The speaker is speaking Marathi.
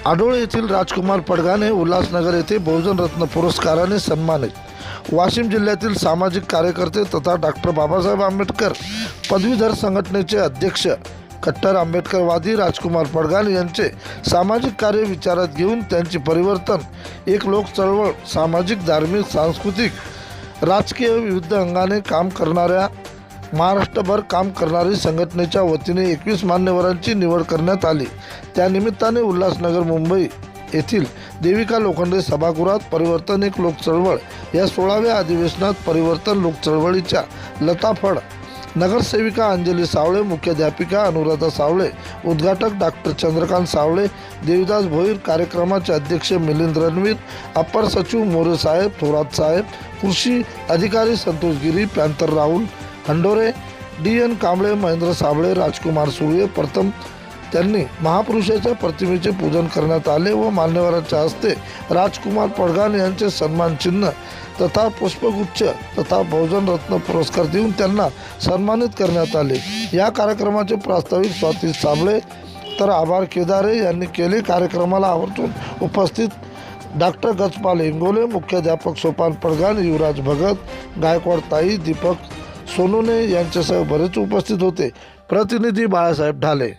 आडोळे येथील राजकुमार पडघाने उल्हासनगर येथे बहुजन रत्न पुरस्काराने सन्मानित। वाशिम जिल्ह्यातील सामाजिक कार्यकर्ते तथा डॉक्टर बाबासाहेब आंबेडकर पदवीधर संघटनेचे अध्यक्ष कट्टर आंबेडकरवादी राजकुमार पडघान यांचे सामाजिक कार्य विचारात घेऊन त्यांची परिवर्तन एक लोक चळवळ सामाजिक, धार्मिक, सांस्कृतिक, राजकीय विविध अंगाने काम करणाऱ्या महाराष्ट्रभर काम करणारी संघटनेच्या वतीने 21 मान्यवरांची निवड करण्यात आली। त्यानिमित्ताने उल्हासनगर मुंबई येथील देविका लोखंडे सभागृहात परिवर्तन एक लोक चळवळ या 16व्या अधिवेशनात परिवर्तन लोक चळवळीच्या लताफळ नगरसेविका अंजली सावळे, मुख्याध्यापिका अनुराधा सावळे, उद्घाटक डॉक्टर चंद्रकांत सावळे, देविदास भोईर, कार्यक्रमाचे अध्यक्ष मिलिंद रणवीर, अप्पर सचिव मोरे साहेब, थोरात साहेब, कृषी अधिकारी संतोष गिरी, पॅंथर राहुल हंडोरे, DN कांबळे, महेंद्र साबळे, राजकुमार सुर्वे प्रथम त्यांनी महापुरुषाच्या प्रतिमेचे पूजन करण्यात आले व मान्यवरांच्या हस्ते राजकुमार पडघान यांचे सन्मान चिन्ह तथा पुष्पगुच्छ तथा बहुजन रत्न पुरस्कार देऊन त्यांना सन्मानित करण्यात आले। या कार्यक्रमाचे प्रास्ताविक स्वाती साबळे तर आभार केदारे यांनी केले। कार्यक्रमाला आवर्जून उपस्थित डॉक्टर गजपाल इंगोले, मुख्याध्यापक सोपान पडघान, युवराज भगत, गायकवाड ताई, दीपक सोनोने यांच्यासह बरेच उपस्थित होते। प्रतिनिधी बाळासाहेब ढाले।